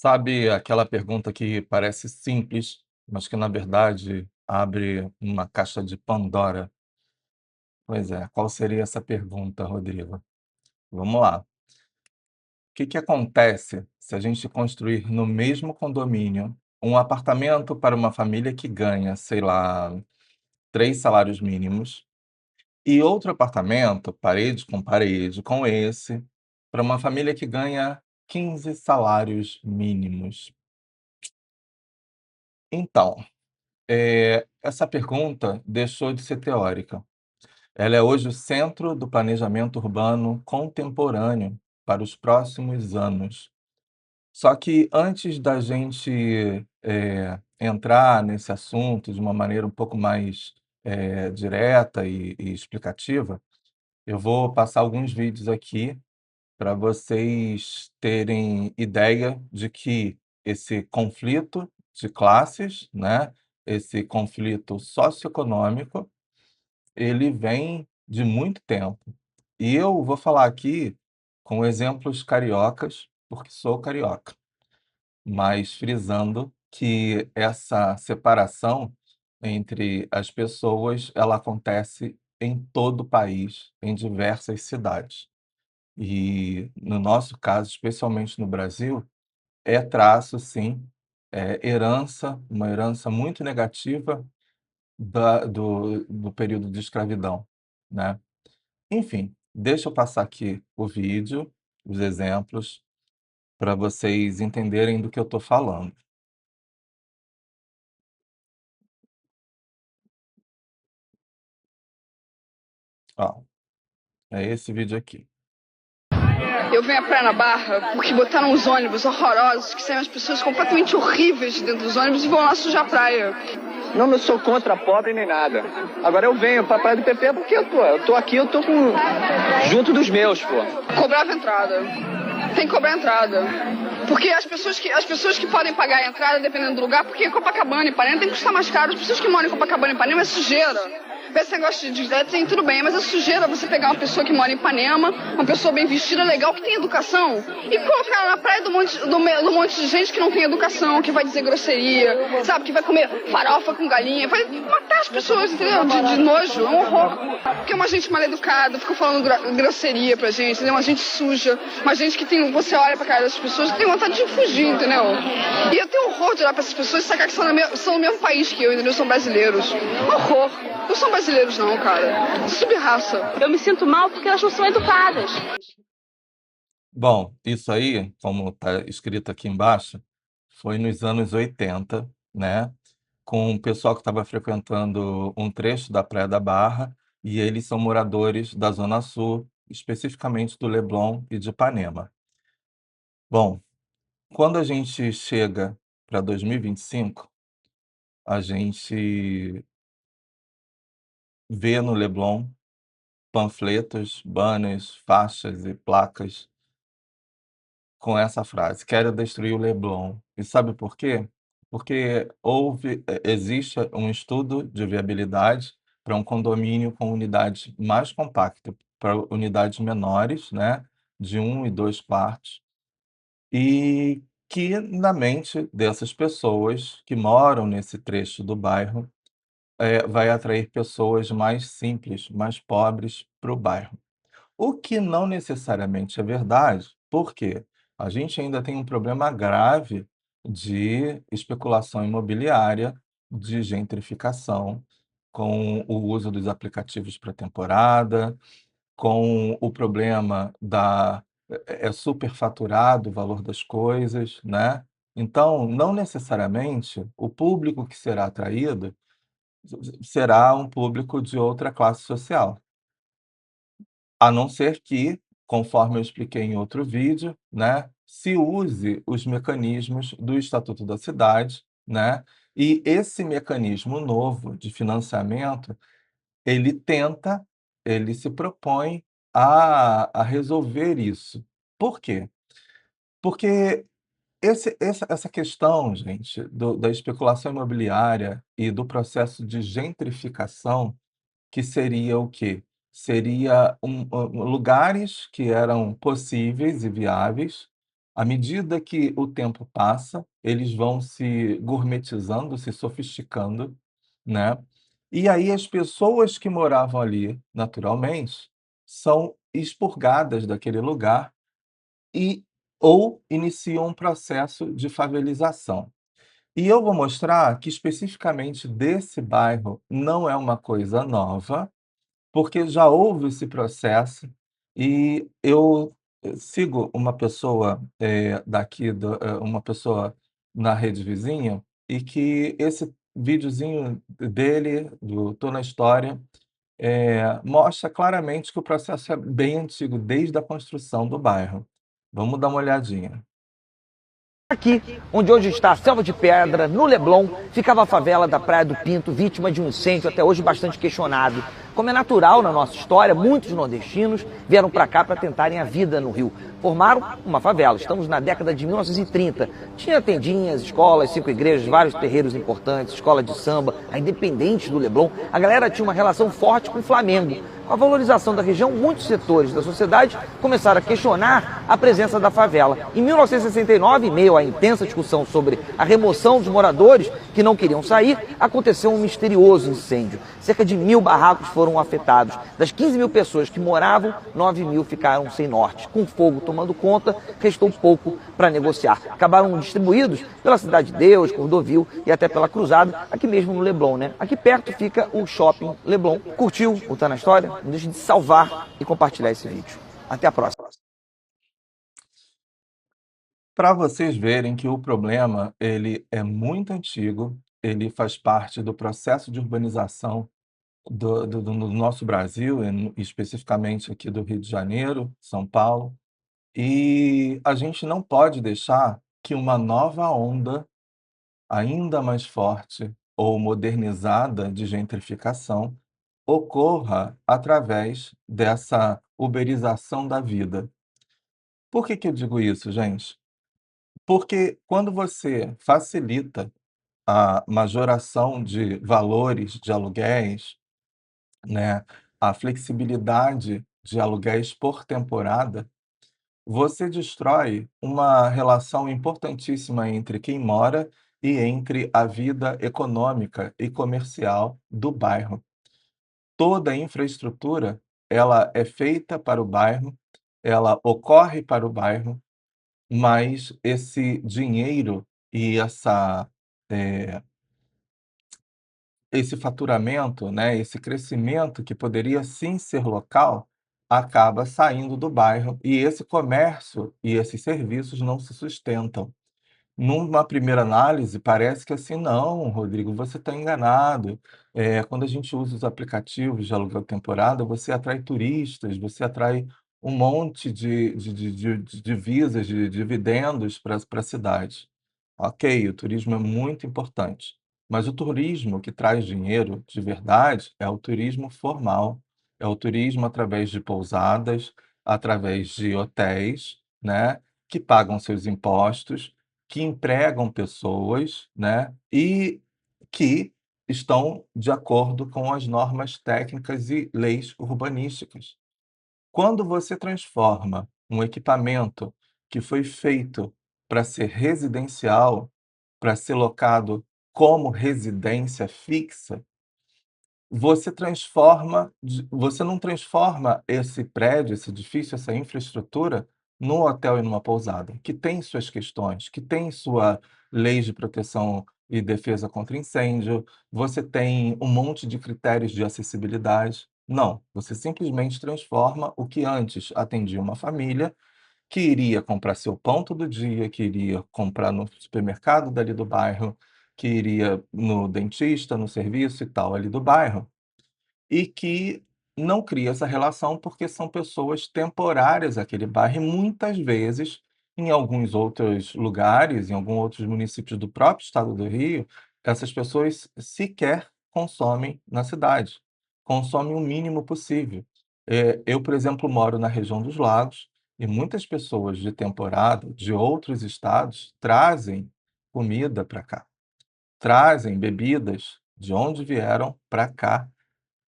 Sabe aquela pergunta que parece simples, mas que na verdade abre uma caixa de Pandora? Pois é, qual seria essa pergunta, Rodrigo? Vamos lá. O que acontece se a gente construir no mesmo condomínio um apartamento para uma família que ganha, sei lá, 3 salários mínimos, e outro apartamento, parede com esse, para uma família que ganha 15 salários mínimos? Então, essa pergunta deixou de ser teórica. Ela é hoje o centro do planejamento urbano contemporâneo para os próximos anos. Só que antes da gente, entrar nesse assunto de uma maneira um pouco mais, direta e explicativa, eu vou passar alguns vídeos aqui para vocês terem ideia de que esse conflito de classes, né, esse conflito socioeconômico, ele vem de muito tempo. E eu vou falar aqui com exemplos cariocas, porque sou carioca, mas frisando que essa separação entre as pessoas, ela acontece em todo o país, em diversas cidades. E no nosso caso, especialmente no Brasil, é traço sim, herança, uma herança muito negativa do período de escravidão, né. Enfim, deixa eu passar aqui o vídeo, os exemplos, para vocês entenderem do que eu estou falando. Ó, é esse vídeo aqui. Eu venho à Praia na Barra porque botaram uns ônibus horrorosos que saem as pessoas completamente horríveis de dentro dos ônibus e vão lá sujar a praia. Não, eu sou contra pobre nem nada. Agora eu venho pra Praia do PP porque eu tô aqui, eu tô junto dos meus, pô. Cobrava entrada. Tem que cobrar entrada. Porque as pessoas que podem pagar a entrada, dependendo do lugar, porque Copacabana e Ipanema tem que custar mais caro. As pessoas que moram em Copacabana e Ipanema é sujeira. Esse negócio de tem tudo bem, mas é sujeira você pegar uma pessoa que mora em Ipanema, uma pessoa bem vestida, legal, que tem educação, e colocar ela na praia do monte de gente que não tem educação, que vai dizer grosseria, sabe, que vai comer farofa com galinha, vai matar as pessoas, entendeu? De nojo, é um horror. Porque é uma gente mal educada, fica falando grosseria pra gente, entendeu? Uma gente suja, uma gente que tem, você olha pra cara dessas pessoas e tem vontade de fugir, entendeu? E eu tenho horror de olhar pra essas pessoas e sacar que são do mesmo país que eu, entendeu? São brasileiros. Horror. Não são brasileiros não, cara. Subraça. Eu me sinto mal porque elas não são educadas. Bom, isso aí, como está escrito aqui embaixo, foi nos anos 80, né, com o pessoal que estava frequentando um trecho da Praia da Barra, e eles são moradores da Zona Sul, especificamente do Leblon e de Ipanema. Bom, quando a gente chega para 2025, a gente vê no Leblon panfletos, banners, faixas e placas com essa frase: "Quero destruir o Leblon". E sabe por quê? Porque existe um estudo de viabilidade para um condomínio com unidades mais compactas, para unidades menores, né, de 1 e 2 quartos, e que na mente dessas pessoas que moram nesse trecho do bairro, vai atrair pessoas mais simples, mais pobres para o bairro. O que não necessariamente é verdade, porque a gente ainda tem um problema grave de especulação imobiliária, de gentrificação, com o uso dos aplicativos para temporada, com o problema é superfaturado o valor das coisas, né. Então, não necessariamente o público que será atraído será um público de outra classe social. A não ser que, conforme eu expliquei em outro vídeo, né, se use os mecanismos do Estatuto da Cidade, né, e esse mecanismo novo de financiamento, ele tenta, ele se propõe a resolver isso. Por quê? Porque essa questão, gente, da especulação imobiliária e do processo de gentrificação, que seria o quê? Seria lugares que eram possíveis e viáveis, À medida que o tempo passa, eles vão se gourmetizando, se sofisticando, né, e aí as pessoas que moravam ali naturalmente, são expurgadas daquele lugar e ou iniciam um processo de favelização. E eu vou mostrar que especificamente desse bairro não é uma coisa nova, porque já houve esse processo e eu sigo uma pessoa, daqui uma pessoa na rede vizinha, e que esse videozinho dele, do Tô na História, mostra claramente que o processo é bem antigo, desde a construção do bairro. Vamos dar uma olhadinha. Aqui, onde hoje está a Selva de Pedra, no Leblon, ficava a favela da Praia do Pinto, vítima de um incêndio até hoje bastante questionado. Como é natural na nossa história, muitos nordestinos vieram para cá para tentarem a vida no Rio. Formaram uma favela. Estamos na década de 1930. Tinha tendinhas, escolas, 5 igrejas, vários terreiros importantes, escola de samba, a Independente do Leblon. A galera tinha uma relação forte com o Flamengo. Com a valorização da região, muitos setores da sociedade começaram a questionar a presença da favela. Em 1969, em meio à intensa discussão sobre a remoção dos moradores que não queriam sair, aconteceu um misterioso incêndio. Cerca de 1.000 barracos foram afetados. Das 15.000 pessoas que moravam, 9.000 ficaram sem norte. Com fogo tomando conta, restou pouco para negociar. Acabaram distribuídos pela Cidade de Deus, Cordovil e até pela Cruzada, aqui mesmo no Leblon, né? Aqui perto fica o Shopping Leblon. Curtiu o Tá na História? Não deixe de salvar e compartilhar esse vídeo. Até a próxima. Para vocês verem que o problema, ele é muito antigo, ele faz parte do processo de urbanização do nosso Brasil, especificamente aqui do Rio de Janeiro, São Paulo, e a gente não pode deixar que uma nova onda, ainda mais forte ou modernizada de gentrificação, ocorra através dessa uberização da vida. Por que que eu digo isso, gente? Porque quando você facilita a majoração de valores de aluguéis, né, a flexibilidade de aluguéis por temporada, você destrói uma relação importantíssima entre quem mora e entre a vida econômica e comercial do bairro. Toda a infraestrutura, ela é feita para o bairro, ela ocorre para o bairro, mas esse dinheiro e eh, esse faturamento, né, esse crescimento que poderia sim ser local, acaba saindo do bairro e esse comércio e esses serviços não se sustentam. Numa primeira análise, parece que assim: "Não, Rodrigo, você está enganado. Quando a gente usa os aplicativos de aluguel temporada, você atrai turistas, você atrai um monte de divisas, de dividendos para a cidade". Ok, o turismo é muito importante, mas o turismo que traz dinheiro de verdade é o turismo formal, é o turismo através de pousadas, através de hotéis, né, que pagam seus impostos, que empregam pessoas, né, e que estão de acordo com as normas técnicas e leis urbanísticas. Quando você transforma um equipamento que foi feito para ser residencial, para ser locado como residência fixa, você não transforma esse prédio, esse edifício, essa infraestrutura num hotel e numa pousada, que tem suas questões, que tem sua lei de proteção e defesa contra incêndio, você tem um monte de critérios de acessibilidade. Não, você simplesmente transforma o que antes atendia uma família, que iria comprar seu pão todo dia, que iria comprar no supermercado dali do bairro, que iria no dentista, no serviço e tal ali do bairro, e que não cria essa relação, porque são pessoas temporárias àquele bairro e muitas vezes, em alguns outros lugares, em alguns outros municípios do próprio estado do Rio, essas pessoas sequer consomem na cidade, consomem o mínimo possível. Eu, por exemplo, moro na região dos Lagos e muitas pessoas de temporada, de outros estados, trazem comida para cá, trazem bebidas de onde vieram para cá,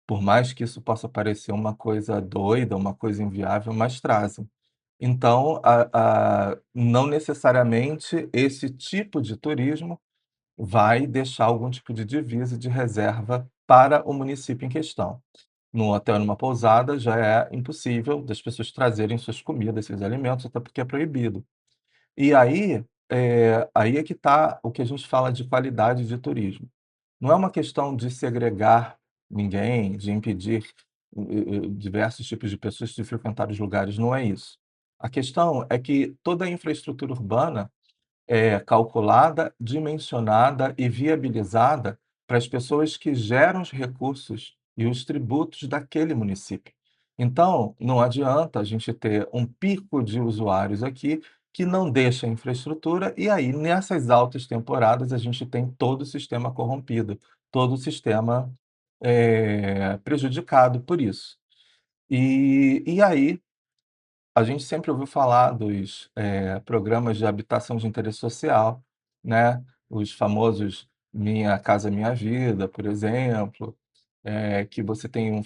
por mais que isso possa parecer uma coisa doida, uma coisa inviável, mas trazem. Então, não necessariamente esse tipo de turismo vai deixar algum tipo de divisa de reserva para o município em questão. Num hotel, numa pousada, já é impossível das pessoas trazerem suas comidas, seus alimentos, até porque é proibido. E aí, aí é que está o que a gente fala de qualidade de turismo. Não é uma questão de segregar ninguém, de impedir, diversos tipos de pessoas de frequentar os lugares, não é isso. A questão é que toda a infraestrutura urbana é calculada, dimensionada e viabilizada para as pessoas que geram os recursos e os tributos daquele município. Então, não adianta a gente ter um pico de usuários aqui que não deixa a infraestrutura, e aí nessas altas temporadas a gente tem todo o sistema corrompido, todo o sistema, prejudicado por isso. E aí a gente sempre ouviu falar dos, programas de habitação de interesse social, né, os famosos Minha Casa Minha Vida, por exemplo, que você tem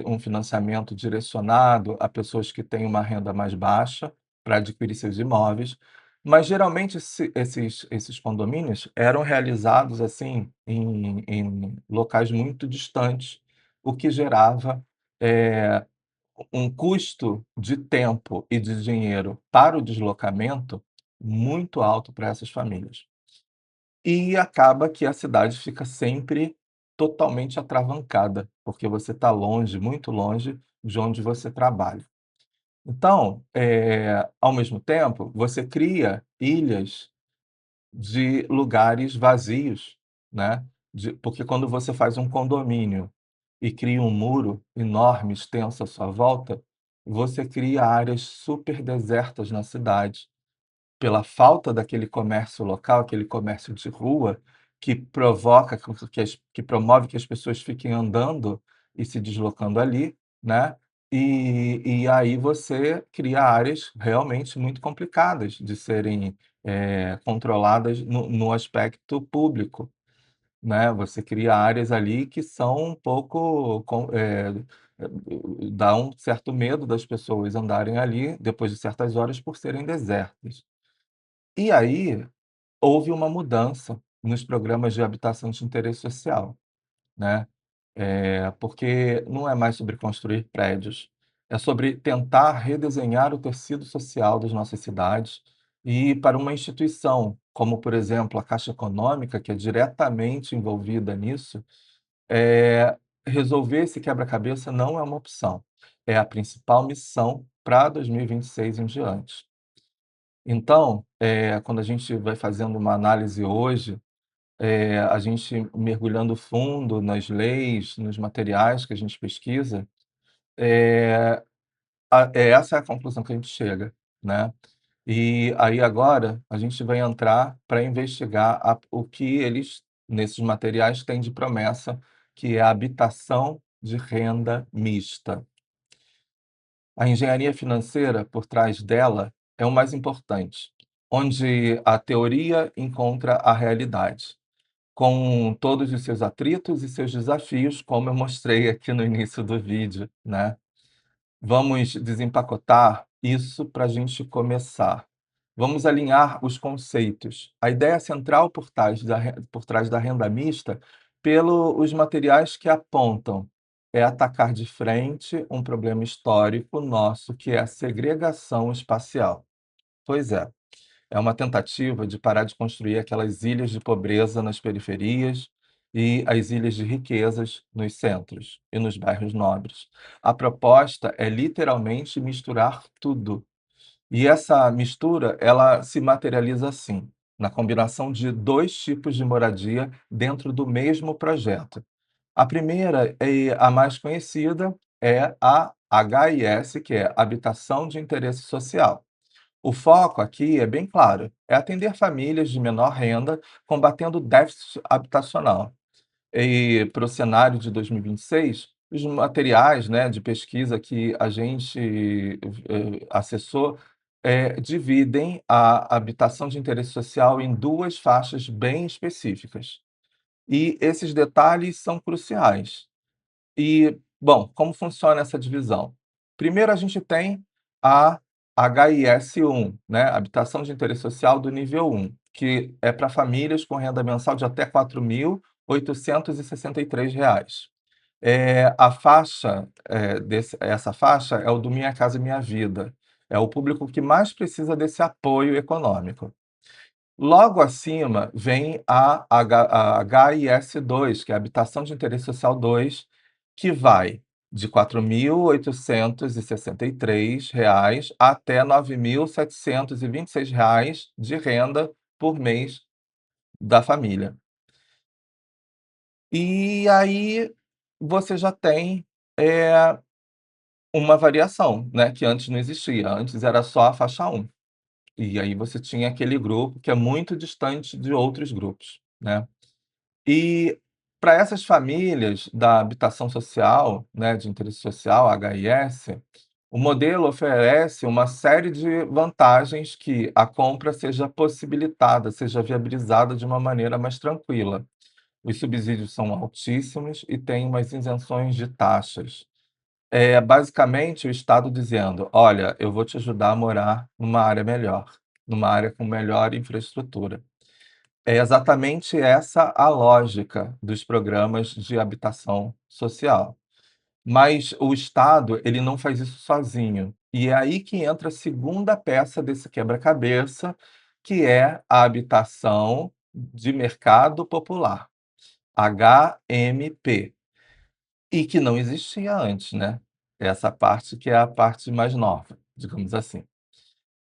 um financiamento direcionado a pessoas que têm uma renda mais baixa para adquirir seus imóveis, mas geralmente esses condomínios eram realizados, assim, em locais muito distantes, o que gerava, eh um custo de tempo e de dinheiro para o deslocamento muito alto para essas famílias. E acaba que a cidade fica sempre totalmente atravancada, porque você está longe, muito longe de onde você trabalha. Então, ao mesmo tempo, você cria ilhas de lugares vazios, né, porque quando você faz um condomínio e cria um muro enorme, extenso à sua volta, você cria áreas super desertas na cidade, pela falta daquele comércio local, aquele comércio de rua, que provoca que promove que as pessoas fiquem andando e se deslocando ali, né, e aí você cria áreas realmente muito complicadas de serem, controladas no aspecto público, né, você cria áreas ali que são um pouco dá um certo medo das pessoas andarem ali depois de certas horas por serem desertas. E aí, houve uma mudança nos programas de habitação de interesse social, né, porque não é mais sobre construir prédios, é sobre tentar redesenhar o tecido social das nossas cidades e para uma instituição, como por exemplo a Caixa Econômica, que é diretamente envolvida nisso, resolver esse quebra-cabeça não é uma opção, é a principal missão para 2026 em diante. Então, quando a gente vai fazendo uma análise hoje, a gente mergulhando fundo nas leis, nos materiais que a gente pesquisa, essa é a conclusão que a gente chega, né. E aí agora a gente vai entrar para investigar o que eles, nesses materiais, têm de promessa, que é a habitação de renda mista. A engenharia financeira por trás dela é o mais importante, onde a teoria encontra a realidade, com todos os seus atritos e seus desafios, como eu mostrei aqui no início do vídeo, né. Vamos desempacotar isso para a gente começar. Vamos alinhar os conceitos. A ideia central por trás da renda mista, pelos materiais que apontam, é atacar de frente um problema histórico nosso, que é a segregação espacial. Pois é uma tentativa de parar de construir aquelas ilhas de pobreza nas periferias e as ilhas de riquezas nos centros e nos bairros nobres. A proposta é literalmente misturar tudo. E essa mistura, ela se materializa assim, na combinação de 2 tipos de moradia dentro do mesmo projeto. A primeira e a mais conhecida é a HIS, que é Habitação de Interesse Social. O foco aqui é bem claro, é atender famílias de menor renda, combatendo o déficit habitacional. E para o cenário de 2026, os materiais, né, de pesquisa que a gente, acessou, dividem a habitação de interesse social em 2 faixas bem específicas. E esses detalhes são cruciais. E, bom, como funciona essa divisão? Primeiro a gente tem a HIS 1, né, habitação de interesse social do nível 1, que é para famílias com renda mensal de até R$ 4.863. A faixa, essa faixa é o do Minha Casa Minha Vida, é o público que mais precisa desse apoio econômico. Logo acima vem a HIS 2, que é a Habitação de Interesse Social 2, que vai de R$ 4.863 até R$ 9.726 de renda por mês da família. E aí você já tem, uma variação, né, que antes não existia, antes era só a faixa 1. E aí você tinha aquele grupo que é muito distante de outros grupos, né. E para essas famílias da habitação social, né, de interesse social, HIS, o modelo oferece uma série de vantagens que a compra seja possibilitada, seja viabilizada de uma maneira mais tranquila. Os subsídios são altíssimos e tem umas isenções de taxas. É basicamente o Estado dizendo: "Olha, eu vou te ajudar a morar numa área melhor, numa área com melhor infraestrutura". É exatamente essa a lógica dos programas de habitação social. Mas o Estado, ele não faz isso sozinho. E é aí que entra a segunda peça desse quebra-cabeça, que é a habitação de mercado popular, HMP, e que não existia antes, né. Essa parte que é a parte mais nova, digamos assim.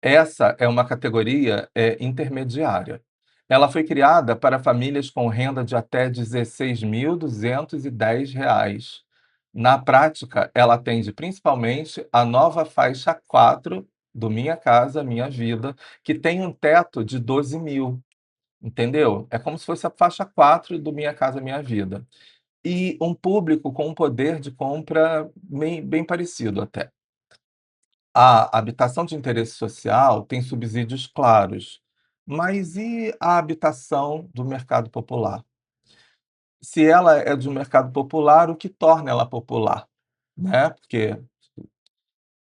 Essa é uma categoria, intermediária. Ela foi criada para famílias com renda de até R$ 16.210. Na prática, ela atende principalmente a nova faixa 4 do Minha Casa Minha Vida, que tem um teto de 12.000, entendeu? É como se fosse a faixa 4 do Minha Casa Minha Vida. E um público com um poder de compra bem parecido até. A habitação de interesse social tem subsídios claros, mas e a habitação do mercado popular? Se ela é do mercado popular, o que torna ela popular, né? Porque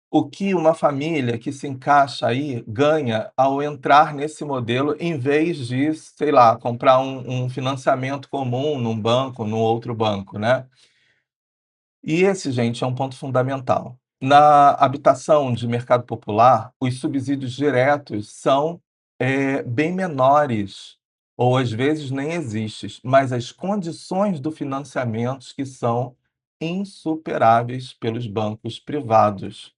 o que uma família que se encaixa aí ganha ao entrar nesse modelo, em vez de, sei lá, comprar um financiamento comum num banco, num outro banco, né? E esse, gente, é um ponto fundamental. Na habitação de mercado popular, os subsídios diretos são, bem menores, ou às vezes nem existem, mas as condições do financiamento que são insuperáveis pelos bancos privados.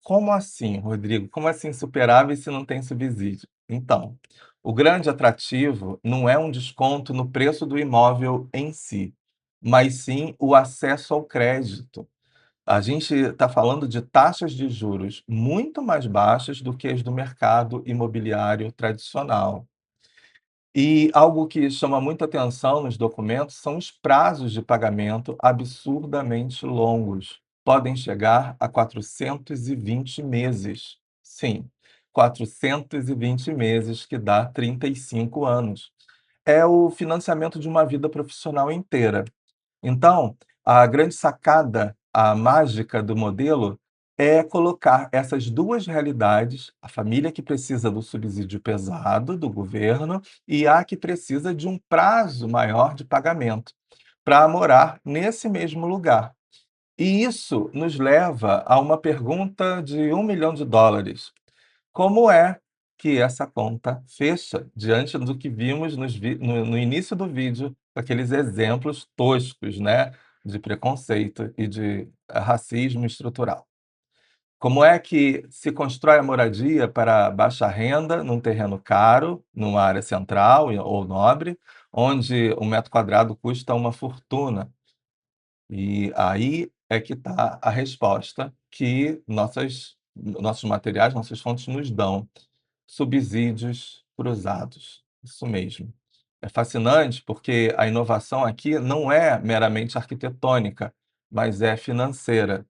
Como assim, Rodrigo? Como assim insuperável se não tem subsídio? Então, o grande atrativo não é um desconto no preço do imóvel em si, mas sim o acesso ao crédito. A gente está falando de taxas de juros muito mais baixas do que as do mercado imobiliário tradicional. E algo que chama muita atenção nos documentos são os prazos de pagamento absurdamente longos. Podem chegar a 420 meses. Sim, 420 meses, que dá 35 anos. É o financiamento de uma vida profissional inteira. Então, a grande sacada, a mágica do modelo é colocar essas 2 realidades, a família que precisa do subsídio pesado do governo e a que precisa de um prazo maior de pagamento, para morar nesse mesmo lugar. E isso nos leva a uma pergunta de US$ 1.000.000: como é que essa conta fecha diante do que vimos no início do vídeo, com aqueles exemplos toscos, né, de preconceito e de racismo estrutural? Como é que se constrói a moradia para baixa renda num terreno caro, numa área central ou nobre, onde um metro quadrado custa uma fortuna? E aí é que está a resposta que nossos materiais, nossas fontes nos dão. Subsídios cruzados, isso mesmo. É fascinante porque a inovação aqui não é meramente arquitetônica, mas é financeira.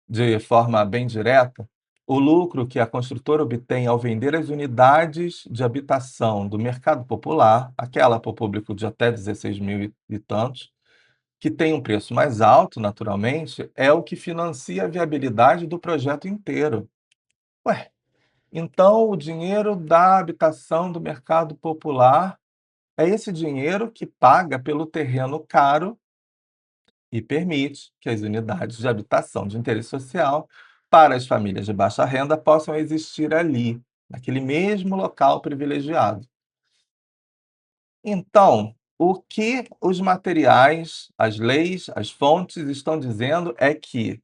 De forma bem direta, o lucro que a construtora obtém ao vender as unidades de habitação do mercado popular, aquela para o público de até 16.000 e tantos, que tem um preço mais alto, naturalmente, é o que financia a viabilidade do projeto inteiro. Ué! Então, o dinheiro da habitação do mercado popular é esse dinheiro que paga pelo terreno caro e permite que as unidades de habitação de interesse social para as famílias de baixa renda possam existir ali, naquele mesmo local privilegiado. Então, o que os materiais, as leis, as fontes estão dizendo é que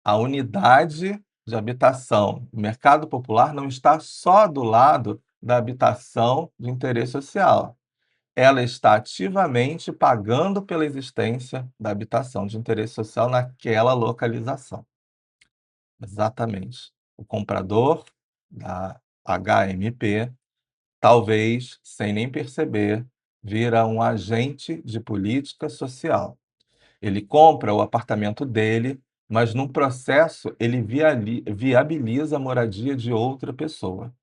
a unidade de habitação do mercado popular não está só do lado da habitação de interesse social. Ela está ativamente pagando pela existência da habitação de interesse social naquela localização. Exatamente. O comprador da HMP, talvez, sem nem perceber, vira um agente de política social. Ele compra o apartamento dele, mas num processo ele viabiliza a moradia de outra pessoa.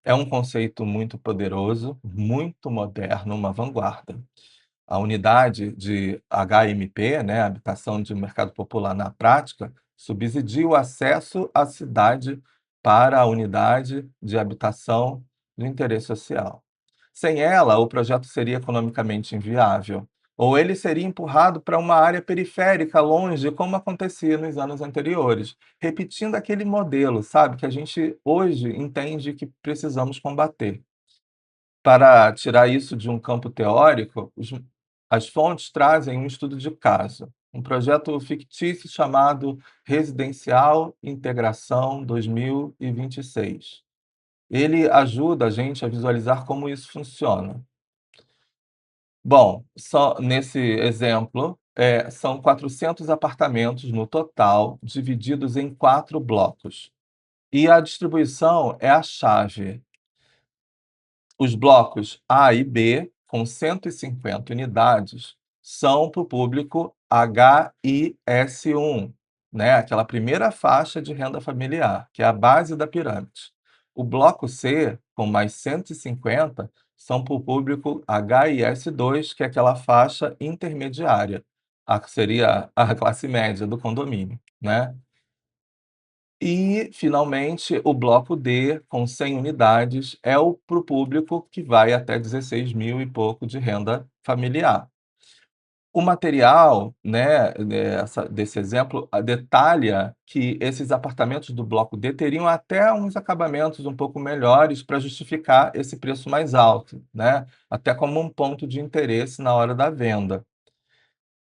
É um conceito muito poderoso, muito moderno, uma vanguarda. A unidade de HMP, né, habitação de mercado popular na prática, subsidia o acesso à cidade para a unidade de habitação de interesse social. Sem ela, o projeto seria economicamente inviável, ou ele seria empurrado para uma área periférica, longe, como acontecia nos anos anteriores, repetindo aquele modelo, sabe, que a gente hoje entende que precisamos combater. Para tirar isso de um campo teórico, as fontes trazem um estudo de caso, um projeto fictício chamado Residencial Integração 2026. Ele ajuda a gente a visualizar como isso funciona. Bom, só nesse exemplo, são 400 apartamentos no total, divididos em 4 blocos. E a distribuição é a chave. Os blocos A e B, com 150 unidades, são para o público HIS1, né, aquela primeira faixa de renda familiar, que é a base da pirâmide. O bloco C, com mais 150, são para o público HIS2, que é aquela faixa intermediária, que seria a classe média do condomínio, né? E, finalmente, o bloco D, com 100 unidades, é o para o público que vai até 16 mil e pouco de renda familiar. O material, né, desse exemplo, detalha que esses apartamentos do bloco D teriam até uns acabamentos um pouco melhores para justificar esse preço mais alto, né, até como um ponto de interesse na hora da venda.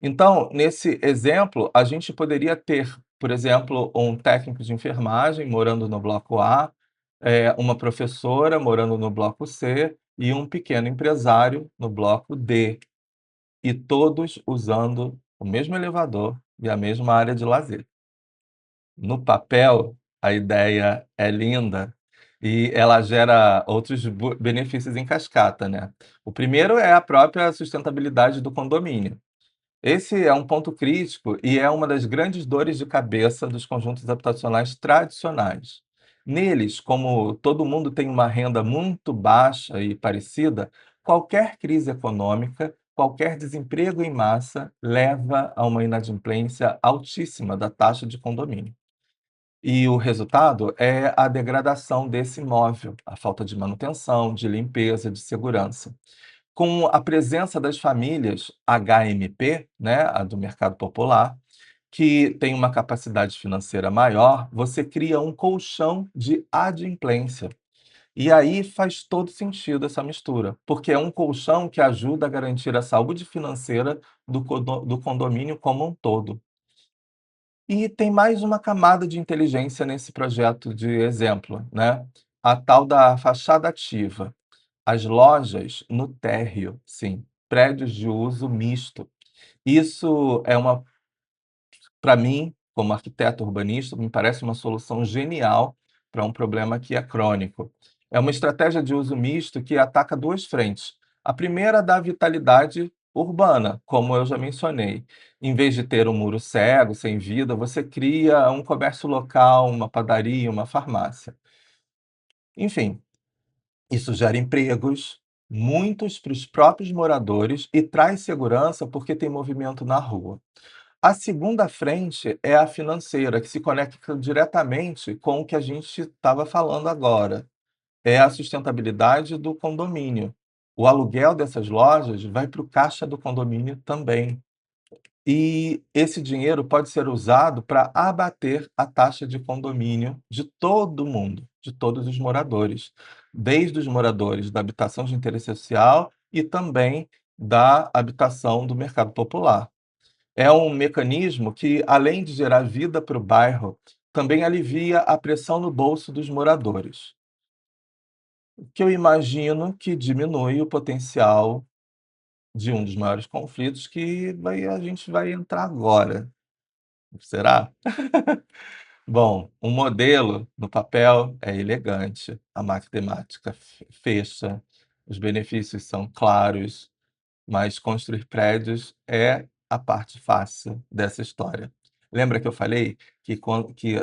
Então, nesse exemplo, a gente poderia ter, por exemplo, um técnico de enfermagem morando no bloco A, uma professora morando no bloco C e um pequeno empresário no bloco D, e todos usando o mesmo elevador e a mesma área de lazer. No papel, a ideia é linda e ela gera outros benefícios em cascata, né? O primeiro é a própria sustentabilidade do condomínio. Esse é um ponto crítico e é uma das grandes dores de cabeça dos conjuntos habitacionais tradicionais. Neles, como todo mundo tem uma renda muito baixa e parecida, qualquer crise econômica, qualquer desemprego em massa leva a uma inadimplência altíssima da taxa de condomínio. E o resultado é a degradação desse imóvel, a falta de manutenção, de limpeza, de segurança. Com a presença das famílias HMP, né, a do mercado popular, que tem uma capacidade financeira maior, você cria um colchão de adimplência. E aí faz todo sentido essa mistura, porque é um colchão que ajuda a garantir a saúde financeira do condomínio como um todo. E tem mais uma camada de inteligência nesse projeto de exemplo, né? A tal da fachada ativa. As lojas no térreo, sim, prédios de uso misto. Isso é uma para mim, como arquiteto urbanista, me parece uma solução genial para um problema que é crônico. É uma estratégia de uso misto que ataca 2 frentes. A primeira dá vitalidade urbana, como eu já mencionei. Em vez de ter um muro cego, sem vida, você cria um comércio local, uma padaria, uma farmácia. Enfim, isso gera empregos, muitos para os próprios moradores, e traz segurança porque tem movimento na rua. A segunda frente é a financeira, que se conecta diretamente com o que a gente estava falando agora, é a sustentabilidade do condomínio. O aluguel dessas lojas vai para o caixa do condomínio também. E esse dinheiro pode ser usado para abater a taxa de condomínio de todo mundo, de todos os moradores, desde os moradores da habitação de interesse social e também da habitação do mercado popular. É um mecanismo que, além de gerar vida para o bairro, também alivia a pressão no bolso dos moradores, o que eu imagino que diminui o potencial de um dos maiores conflitos que a gente vai entrar agora. Será? Bom, um modelo no papel é elegante, a matemática fecha, os benefícios são claros, mas construir prédios é a parte fácil dessa história. Lembra que eu falei que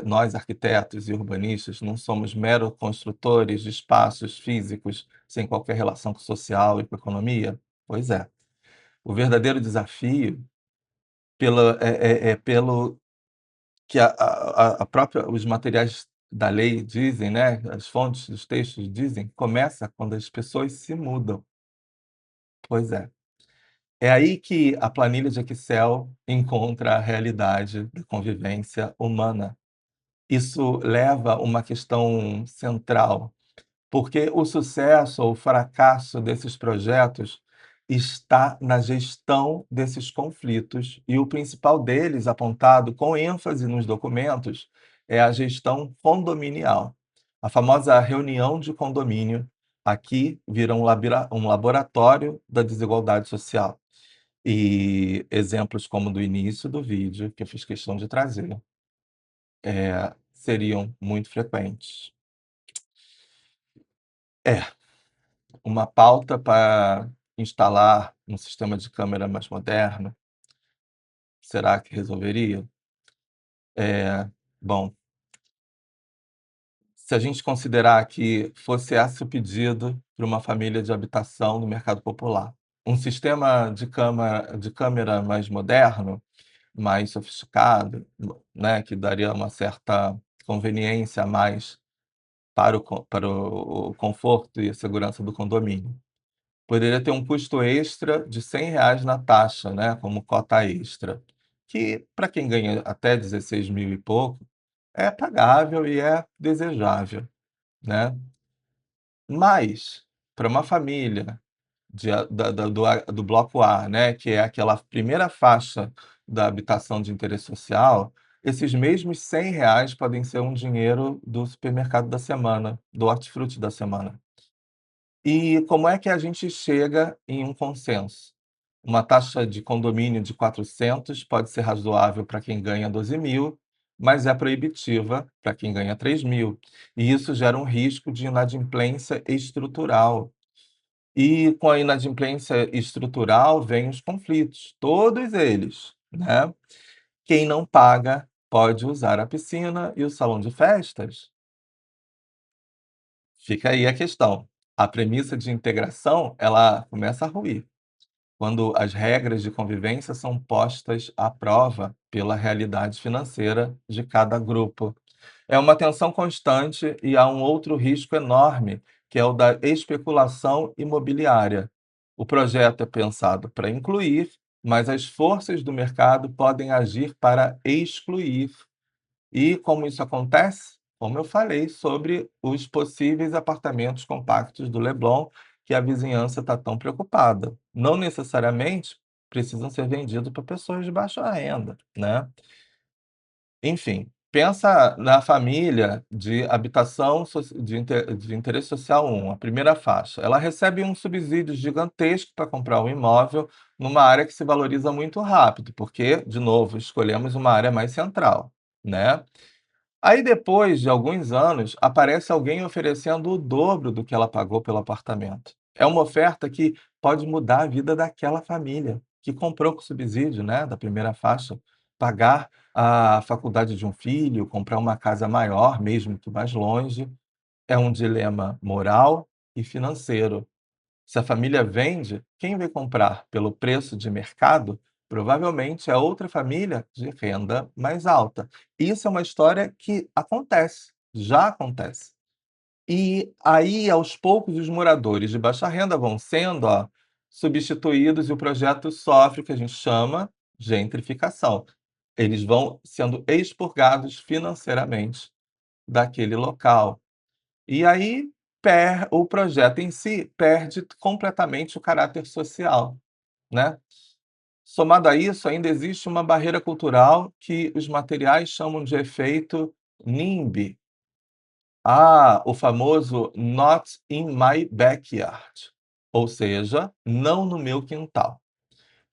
nós, arquitetos e urbanistas, não somos meros construtores de espaços físicos sem qualquer relação com o social e com a economia? Pois é. O verdadeiro desafio pelo que a própria os materiais da lei dizem, né, as fontes dos textos dizem, começa quando as pessoas se mudam. Pois é. É aí que a planilha de Excel encontra a realidade da convivência humana. Isso leva a uma questão central, porque o sucesso ou o fracasso desses projetos está na gestão desses conflitos, e o principal deles, apontado com ênfase nos documentos, é a gestão condominial. A famosa reunião de condomínio aqui vira um laboratório da desigualdade social. E exemplos como do início do vídeo, que eu fiz questão de trazer, seriam muito frequentes. É, uma pauta para instalar um sistema de câmera mais moderno, será que resolveria? Bom, se a gente considerar que fosse esse o pedido para uma família de habitação no mercado popular, um sistema de câmera mais moderno, mais sofisticado, né, que daria uma certa conveniência a mais para o conforto e a segurança do condomínio. Poderia ter um custo extra de R$ 100 na taxa, né, como cota extra, que para quem ganha até 16 mil e pouco, é pagável e é desejável, né. Mas, para uma família de a do bloco A, né, que é aquela primeira faixa da habitação de interesse social, esses mesmos R$ 100 podem ser um dinheiro do supermercado da semana, do hortifruti da semana. E como é que a gente chega em um consenso? Uma taxa de condomínio de 400 pode ser razoável para quem ganha 12 mil, mas é proibitiva para quem ganha 3 mil. E isso gera um risco de inadimplência estrutural. E com a inadimplência estrutural vêm os conflitos, todos eles, né. Quem não paga pode usar a piscina e o salão de festas. Fica aí a questão. A premissa de integração, ela começa a ruir, quando as regras de convivência são postas à prova pela realidade financeira de cada grupo. É uma tensão constante e há um outro risco enorme, que é o da especulação imobiliária. O projeto é pensado para incluir, mas as forças do mercado podem agir para excluir. E como isso acontece? Como eu falei sobre os possíveis apartamentos compactos do Leblon, que a vizinhança está tão preocupada. Não necessariamente precisam ser vendidos para pessoas de baixa renda, né? Enfim, pensa na família de habitação de interesse social 1, a primeira faixa. Ela recebe um subsídio gigantesco para comprar um imóvel numa área que se valoriza muito rápido, porque, de novo, escolhemos uma área mais central, né? Aí depois de alguns anos, aparece alguém oferecendo o dobro do que ela pagou pelo apartamento. É uma oferta que pode mudar a vida daquela família, que comprou com subsídio, né, da primeira faixa, pagar a faculdade de um filho, comprar uma casa maior, mesmo que mais longe. É um dilema moral e financeiro. Se a família vende, quem vai comprar pelo preço de mercado provavelmente é outra família de renda mais alta. Isso é uma história que acontece, já acontece. E aí, aos poucos, os moradores de baixa renda vão sendo, substituídos e o projeto sofre o que a gente chama gentrificação. Eles vão sendo expurgados financeiramente daquele local. E aí o projeto em si perde completamente o caráter social, né. Somado a isso, ainda existe uma barreira cultural que os materiais chamam de efeito NIMBY. O famoso "not in my backyard", ou seja, não no meu quintal.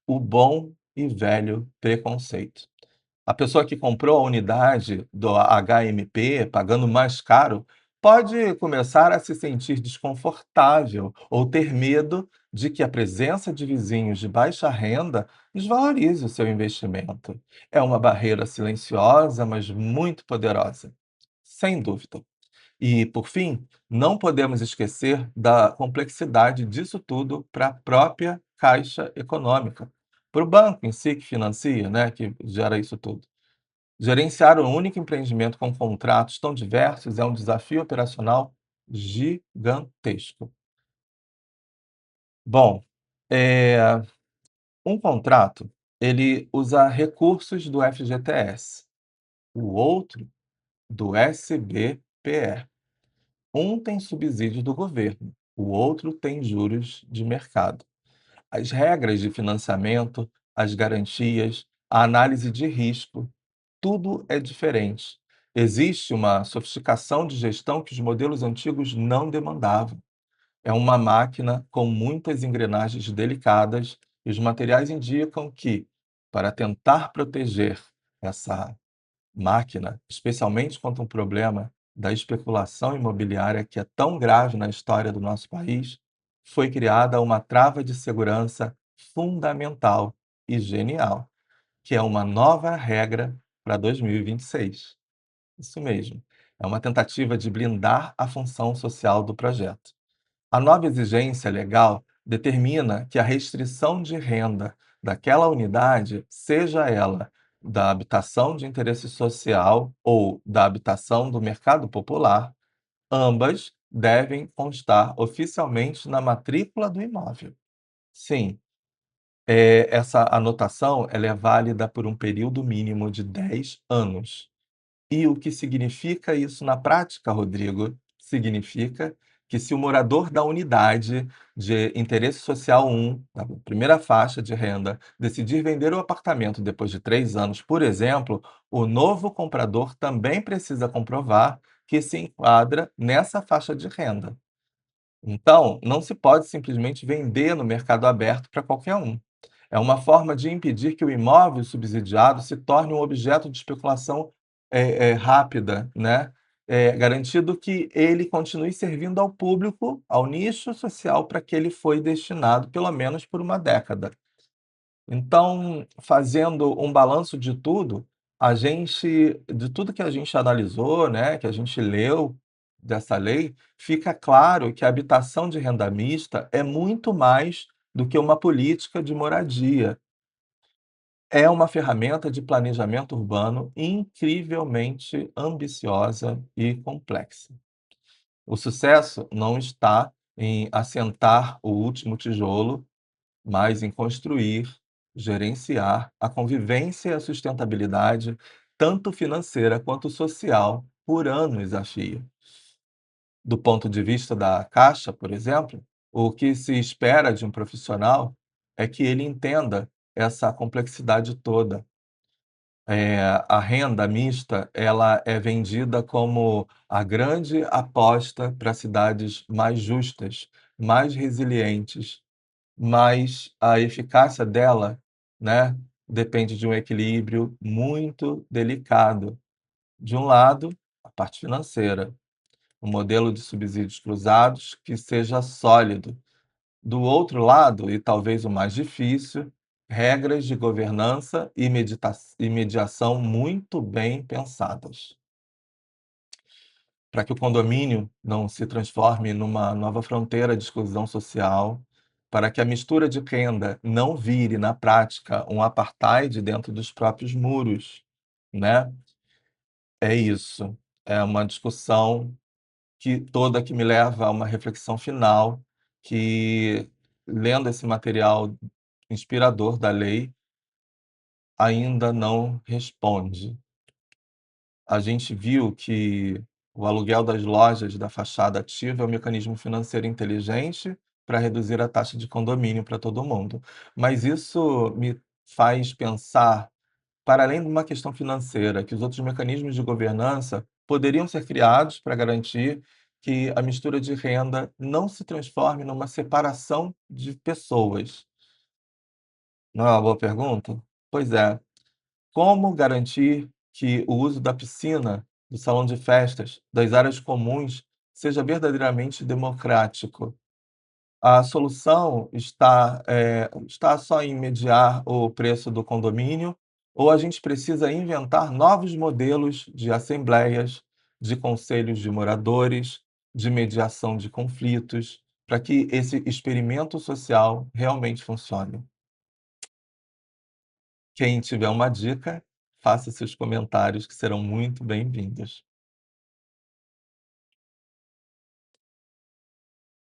O bom e velho preconceito. A pessoa que comprou a unidade do HMP, pagando mais caro, pode começar a se sentir desconfortável ou ter medo de que a presença de vizinhos de baixa renda desvalorize o seu investimento. É uma barreira silenciosa, mas muito poderosa, sem dúvida. E, por fim, não podemos esquecer da complexidade disso tudo para a própria Caixa Econômica, para o banco em si que financia, né, que gera isso tudo. Gerenciar um único empreendimento com contratos tão diversos é um desafio operacional gigantesco. Bom, eh, um contrato, ele usa recursos do FGTS, o outro do SBPE. Um tem subsídio do governo, o outro tem juros de mercado. As regras de financiamento, as garantias, a análise de risco, tudo é diferente. Existe uma sofisticação de gestão que os modelos antigos não demandavam. É uma máquina com muitas engrenagens delicadas e os materiais indicam que, para tentar proteger essa máquina, especialmente contra um problema da especulação imobiliária que é tão grave na história do nosso país, foi criada uma trava de segurança fundamental e genial, que é uma nova regra para 2026. Isso mesmo, é uma tentativa de blindar a função social do projeto. A nova exigência legal determina que a restrição de renda daquela unidade, seja ela da habitação de interesse social ou da habitação do mercado popular, ambas devem constar oficialmente na matrícula do imóvel. Sim, essa anotação ela é válida por um período mínimo de 10 anos. E o que significa isso na prática, Rodrigo? Significa que se o morador da unidade de interesse social 1, da primeira faixa de renda, decidir vender o apartamento depois de 3 anos, por exemplo, o novo comprador também precisa comprovar que se enquadra nessa faixa de renda. Então, não se pode simplesmente vender no mercado aberto para qualquer um. É uma forma de impedir que o imóvel subsidiado se torne um objeto de especulação rápida, né? Garantido que ele continue servindo ao público, ao nicho social para que ele foi destinado, pelo menos por uma década. Então, fazendo um balanço de tudo que a gente analisou, né, que a gente leu dessa lei, fica claro que a habitação de renda mista é muito mais do que uma política de moradia. É uma ferramenta de planejamento urbano incrivelmente ambiciosa e complexa. O sucesso não está em assentar o último tijolo, mas em construir, gerenciar a convivência e a sustentabilidade, tanto financeira quanto social, por anos a fio. Do ponto de vista da Caixa, por exemplo, o que se espera de um profissional é que ele entenda essa complexidade toda. A renda mista, ela é vendida como a grande aposta para cidades mais justas, mais resilientes, mas a eficácia dela, né, depende de um equilíbrio muito delicado. De um lado, a parte financeira, um modelo de subsídios cruzados que seja sólido. Do outro lado, e talvez o mais difícil, regras de governança e mediação muito bem pensadas, para que o condomínio não se transforme numa nova fronteira de exclusão social, para que a mistura de renda não vire, na prática, um apartheid dentro dos próprios muros, né. É isso. É uma discussão que me leva a uma reflexão final, que, lendo esse material inspirador da lei, ainda não responde. A gente viu que o aluguel das lojas da fachada ativa é um mecanismo financeiro inteligente para reduzir a taxa de condomínio para todo mundo. Mas isso me faz pensar, para além de uma questão financeira, que os outros mecanismos de governança poderiam ser criados para garantir que a mistura de renda não se transforme numa separação de pessoas. Não é uma boa pergunta? Pois é. Como garantir que o uso da piscina, do salão de festas, das áreas comuns seja verdadeiramente democrático? A solução está só em mediar o preço do condomínio, ou a gente precisa inventar novos modelos de assembleias, de conselhos de moradores, de mediação de conflitos, para que esse experimento social realmente funcione? Quem tiver uma dica, faça seus comentários que serão muito bem-vindos.